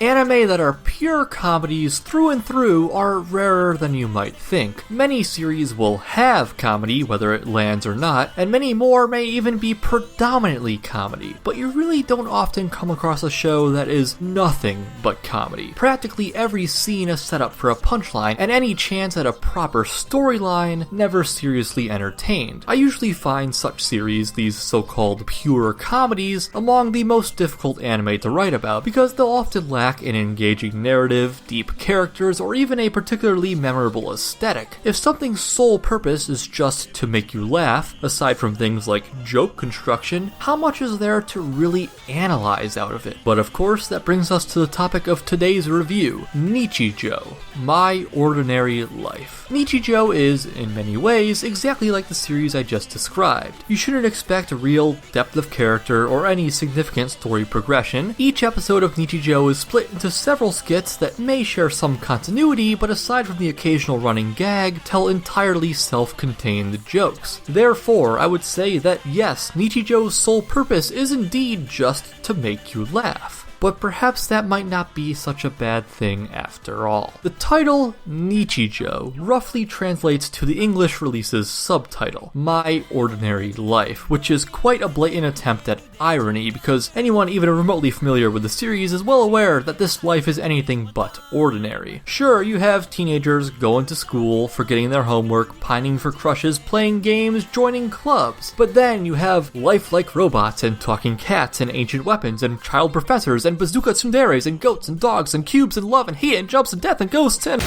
Anime that are pure comedies through and through are rarer than you might think. Many series will have comedy, whether it lands or not, and many more may even be predominantly comedy, but you really don't often come across a show that is nothing but comedy. Practically every scene is set up for a punchline, and any chance at a proper storyline never seriously entertained. I usually find such series, these so-called pure comedies, among the most difficult anime to write about, because they'll often lack an engaging narrative, deep characters, or even a particularly memorable aesthetic. If something's sole purpose is just to make you laugh, aside from things like joke construction, how much is there to really analyze out of it? But of course, that brings us to the topic of today's review, Nichijou, My Ordinary Life. Nichijou is, in many ways, exactly like the series I just described. You shouldn't expect a real depth of character or any significant story progression. Each episode of Nichijou is split into several skits that may share some continuity, but aside from the occasional running gag, tell entirely self-contained jokes. Therefore, I would say that yes, Nichijou's sole purpose is indeed just to make you laugh. But perhaps that might not be such a bad thing after all. The title, Nichijou, roughly translates to the English release's subtitle, My Ordinary Life, which is quite a blatant attempt at irony, because anyone even remotely familiar with the series is well aware that this life is anything but ordinary. Sure, you have teenagers going to school, forgetting their homework, pining for crushes, playing games, joining clubs, but then you have lifelike robots and talking cats and ancient weapons and child professors and bazooka tsunderes and goats and dogs and cubes and love and hate and jumps and death and ghosts and...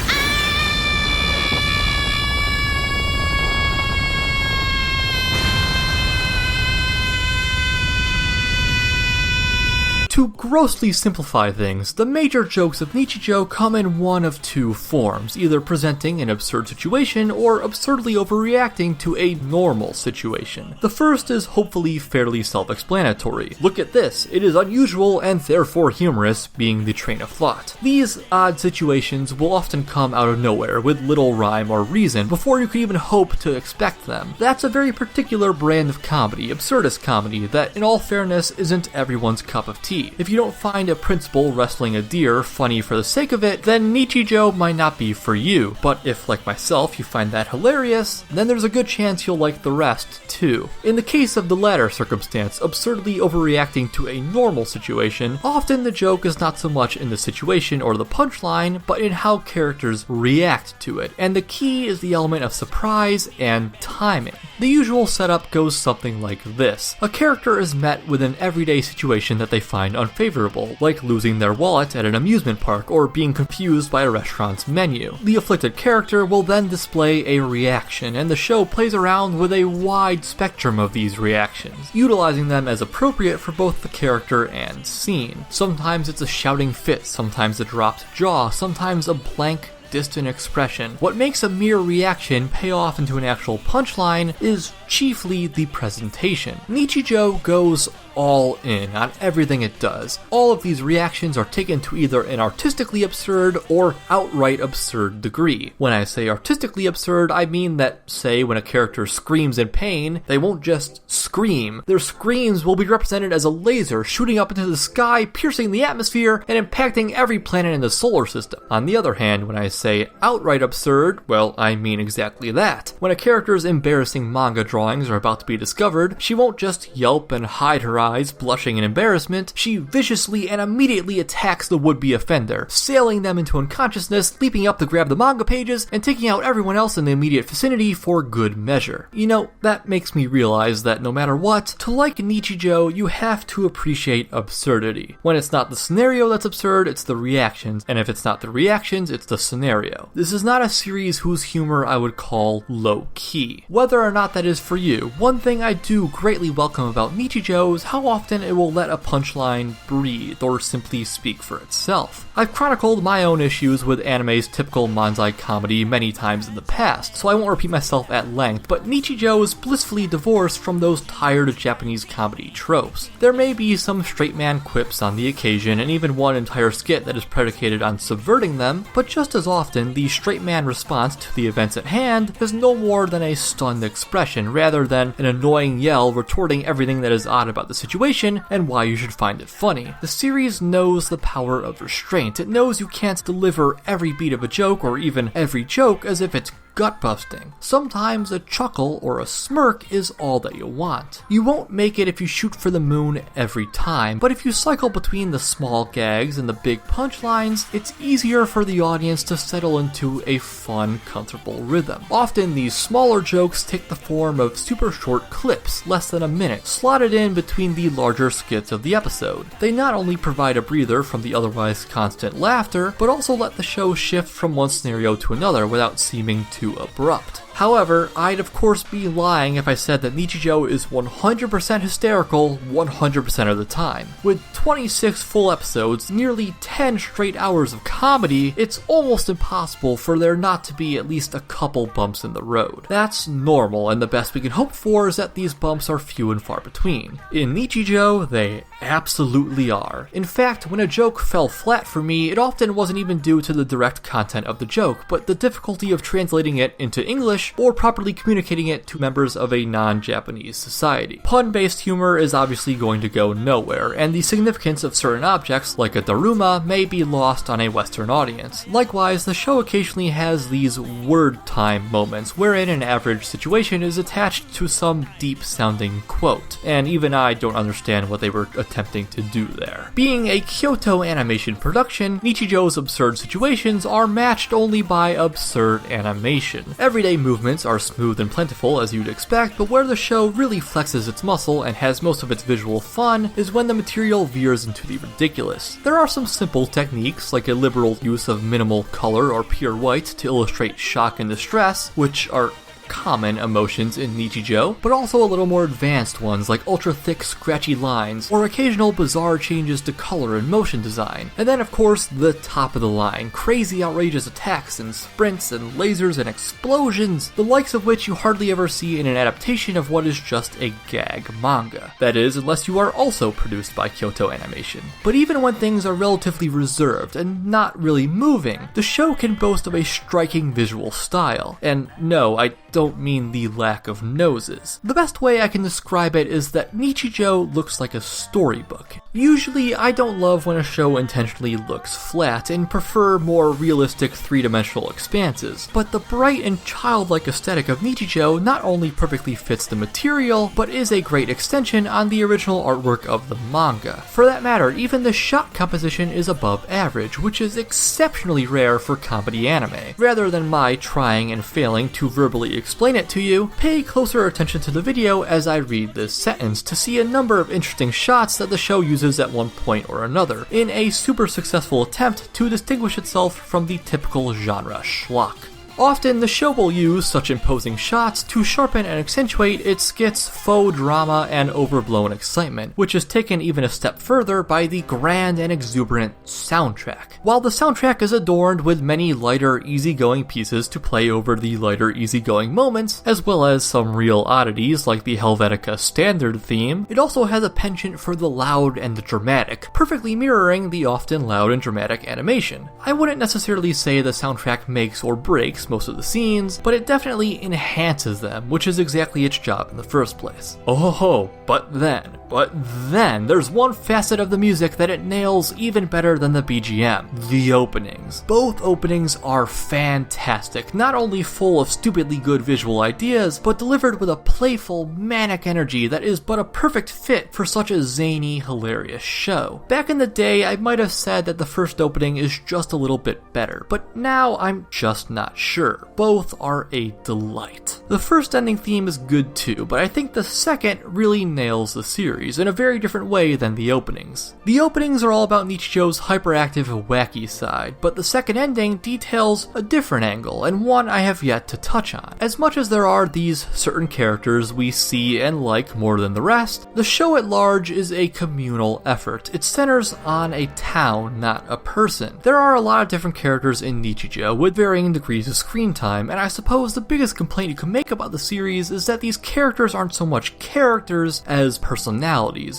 To grossly simplify things, the major jokes of Nichijou come in one of two forms, either presenting an absurd situation or absurdly overreacting to a normal situation. The first is hopefully fairly self-explanatory. Look at this, it is unusual and therefore humorous, being the train of thought. These odd situations will often come out of nowhere with little rhyme or reason before you could even hope to expect them. That's a very particular brand of comedy, absurdist comedy, that in all fairness isn't everyone's cup of tea. If you don't find a principal wrestling a deer funny for the sake of it, then Nichijou might not be for you. But if, like myself, you find that hilarious, then there's a good chance you'll like the rest too. In the case of the latter circumstance, absurdly overreacting to a normal situation, often the joke is not so much in the situation or the punchline, but in how characters react to it. And the key is the element of surprise and timing. The usual setup goes something like this. A character is met with an everyday situation that they find unfavorable, like losing their wallet at an amusement park or being confused by a restaurant's menu. The afflicted character will then display a reaction, and the show plays around with a wide spectrum of these reactions, utilizing them as appropriate for both the character and scene. Sometimes it's a shouting fit, sometimes a dropped jaw, sometimes a blank, distant expression. What makes a mere reaction pay off into an actual punchline is chiefly the presentation. Nichijou goes all in on everything it does. All of these reactions are taken to either an artistically absurd or outright absurd degree. When I say artistically absurd, I mean that, say, when a character screams in pain, they won't just scream. Their screams will be represented as a laser shooting up into the sky, piercing the atmosphere, and impacting every planet in the solar system. On the other hand, when I say outright absurd, well, I mean exactly that. When a character's embarrassing manga drawings are about to be discovered, she won't just yelp and hide her eyes, blushing in embarrassment. She viciously and immediately attacks the would-be offender, sailing them into unconsciousness, leaping up to grab the manga pages, and taking out everyone else in the immediate vicinity for good measure. You know, that makes me realize that no matter what, to like Nichijou, you have to appreciate absurdity. When it's not the scenario that's absurd, it's the reactions, and if it's not the reactions, it's the scenario. This is not a series whose humor I would call low-key. Whether or not that is for you, one thing I do greatly welcome about Nichijou is how often it will let a punchline breathe or simply speak for itself. I've chronicled my own issues with anime's typical manzai comedy many times in the past, so I won't repeat myself at length, but Nichijou is blissfully divorced from those tired Japanese comedy tropes. There may be some straight man quips on the occasion, and even one entire skit that is predicated on subverting them, but just as often, the straight man response to the events at hand is no more than a stunned expression, rather than an annoying yell retorting everything that is odd about the situation and why you should find it funny. The series knows the power of restraint. It knows you can't deliver every beat of a joke or even every joke as if it's gut-busting. Sometimes a chuckle or a smirk is all that you want. You won't make it if you shoot for the moon every time, but if you cycle between the small gags and the big punchlines, it's easier for the audience to settle into a fun, comfortable rhythm. Often these smaller jokes take the form of super short clips, less than a minute, slotted in between the larger skits of the episode. They not only provide a breather from the otherwise constant laughter, but also let the show shift from one scenario to another without seeming too abrupt. However, I'd of course be lying if I said that Nichijou is 100% hysterical 100% of the time. With 26 full episodes, nearly 10 straight hours of comedy, it's almost impossible for there not to be at least a couple bumps in the road. That's normal, and the best we can hope for is that these bumps are few and far between. In Nichijou, they absolutely are. In fact, when a joke fell flat for me, it often wasn't even due to the direct content of the joke, but the difficulty of translating it into English or properly communicating it to members of a non-Japanese society. Pun-based humor is obviously going to go nowhere, and the significance of certain objects, like a daruma, may be lost on a Western audience. Likewise, the show occasionally has these word time moments, wherein an average situation is attached to some deep-sounding quote, and even I don't understand what they were attempting to do there. Being a Kyoto animation production, Nichijou's absurd situations are matched only by absurd animation. Everyday movements are smooth and plentiful as you'd expect, but where the show really flexes its muscle and has most of its visual fun is when the material veers into the ridiculous. There are some simple techniques, like a liberal use of minimal color or pure white to illustrate shock and distress, which are common emotions in Nichijou, but also a little more advanced ones like ultra-thick scratchy lines or occasional bizarre changes to color and motion design. And then of course the top of the line, crazy outrageous attacks and sprints and lasers and explosions, the likes of which you hardly ever see in an adaptation of what is just a gag manga. That is, unless you are also produced by Kyoto Animation. But even when things are relatively reserved and not really moving, the show can boast of a striking visual style. And no, I don't mean the lack of noses. The best way I can describe it is that Nichijou looks like a storybook. Usually, I don't love when a show intentionally looks flat and prefer more realistic three-dimensional expanses, but the bright and childlike aesthetic of Nichijou not only perfectly fits the material, but is a great extension on the original artwork of the manga. For that matter, even the shot composition is above average, which is exceptionally rare for comedy anime. Rather than my trying and failing to verbally explain it to you, pay closer attention to the video as I read this sentence to see a number of interesting shots that the show uses at one point or another, in a super successful attempt to distinguish itself from the typical genre schlock. Often, the show will use such imposing shots to sharpen and accentuate its skits' faux drama and overblown excitement, which is taken even a step further by the grand and exuberant soundtrack. While the soundtrack is adorned with many lighter, easygoing pieces to play over the lighter, easygoing moments, as well as some real oddities like the Helvetica standard theme, it also has a penchant for the loud and the dramatic, perfectly mirroring the often loud and dramatic animation. I wouldn't necessarily say the soundtrack makes or breaks most of the scenes, but it definitely enhances them, which is exactly its job in the first place. But then, there's one facet of the music that it nails even better than the BGM: the openings. Both openings are fantastic, not only full of stupidly good visual ideas, but delivered with a playful, manic energy that is but a perfect fit for such a zany, hilarious show. Back in the day, I might have said that the first opening is just a little bit better, but now I'm just not sure. Both are a delight. The first ending theme is good too, but I think the second really nails the series in a very different way than the openings. The openings are all about Nichijou's hyperactive, wacky side, but the second ending details a different angle, and one I have yet to touch on. As much as there are these certain characters we see and like more than the rest, the show at large is a communal effort. It centers on a town, not a person. There are a lot of different characters in Nichijou with varying degrees of screen time, and I suppose the biggest complaint you can make about the series is that these characters aren't so much characters as personalities,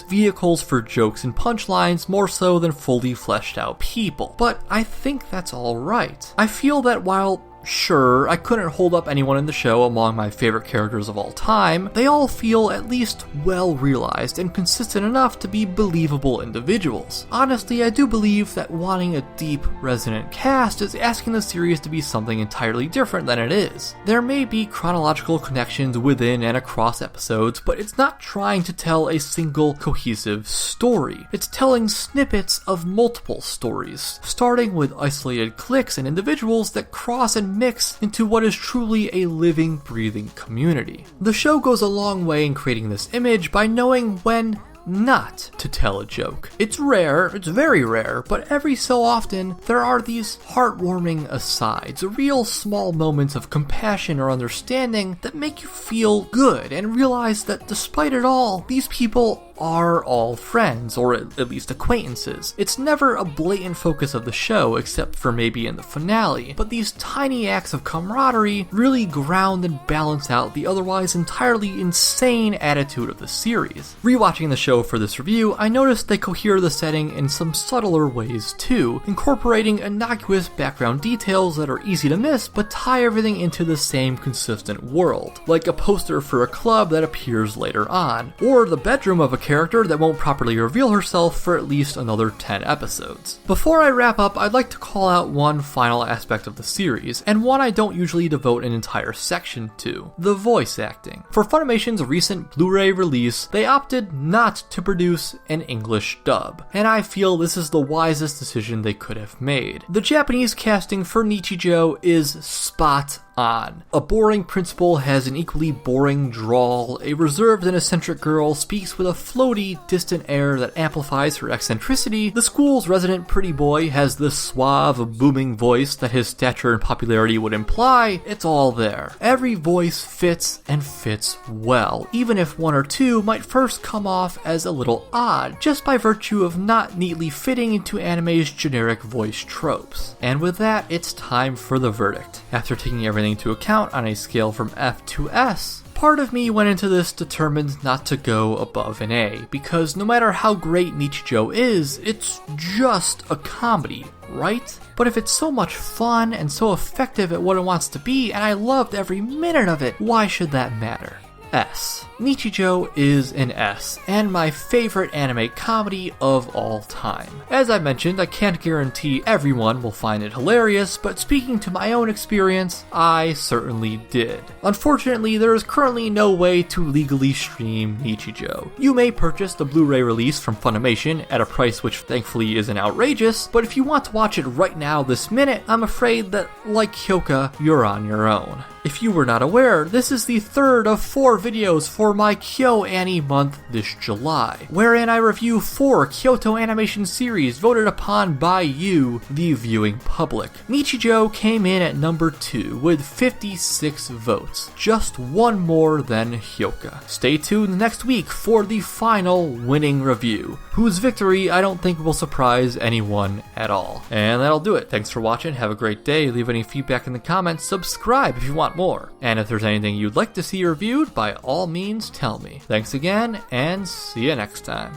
vehicles for jokes and punchlines more so than fully fleshed out people. But I think that's alright. I feel that while Sure, I couldn't hold up anyone in the show among my favorite characters of all time, they all feel at least well realized and consistent enough to be believable individuals. Honestly, I do believe that wanting a deep, resonant cast is asking the series to be something entirely different than it is. There may be chronological connections within and across episodes, but it's not trying to tell a single cohesive story. It's telling snippets of multiple stories, starting with isolated cliques and individuals that cross and mix into what is truly a living, breathing community. The show goes a long way in creating this image by knowing when not to tell a joke. It's rare, it's very rare, but every so often there are these heartwarming asides, real small moments of compassion or understanding that make you feel good and realize that despite it all, these people are all friends, or at least acquaintances. It's never a blatant focus of the show, except for maybe in the finale, but these tiny acts of camaraderie really ground and balance out the otherwise entirely insane attitude of the series. Rewatching the show for this review, I noticed they cohere the setting in some subtler ways too, incorporating innocuous background details that are easy to miss but tie everything into the same consistent world, like a poster for a club that appears later on, or the bedroom of a character that won't properly reveal herself for at least another 10 episodes. Before I wrap up, I'd like to call out one final aspect of the series, and one I don't usually devote an entire section to: the voice acting. For Funimation's recent Blu-ray release, they opted not to produce an English dub, and I feel this is the wisest decision they could have made. The Japanese casting for Nichijou is spot on. A boring principal has an equally boring drawl, a reserved and eccentric girl speaks with a floaty, distant air that amplifies her eccentricity, the school's resident pretty boy has the suave, booming voice that his stature and popularity would imply. It's all there. Every voice fits and fits well, even if one or two might first come off as a little odd, just by virtue of not neatly fitting into anime's generic voice tropes. And with that, it's time for the verdict. After taking everything into account on a scale from F to S, part of me went into this determined not to go above an A, because no matter how great Nichijou is, it's just a comedy, right? But if it's so much fun and so effective at what it wants to be, and I loved every minute of it, why should that matter? S. Nichijou is an S, and my favorite anime comedy of all time. As I mentioned, I can't guarantee everyone will find it hilarious, but speaking to my own experience, I certainly did. Unfortunately, there is currently no way to legally stream Nichijou. You may purchase the Blu-ray release from Funimation at a price which thankfully isn't outrageous, but if you want to watch it right now this minute, I'm afraid that, like Hyoka, you're on your own. If you were not aware, this is the third of 4 videos for my KyoAni Month this July, wherein I review 4 Kyoto animation series voted upon by you, the viewing public. Nichijou came in at number 2 with 56 votes, just one more than Hyoka. Stay tuned next week for the final winning review, whose victory I don't think will surprise anyone at all. And that'll do it. Thanks for watching, have a great day, leave any feedback in the comments, subscribe if you want more. And if there's anything you'd like to see reviewed, by all means tell me. Thanks again, and see you next time.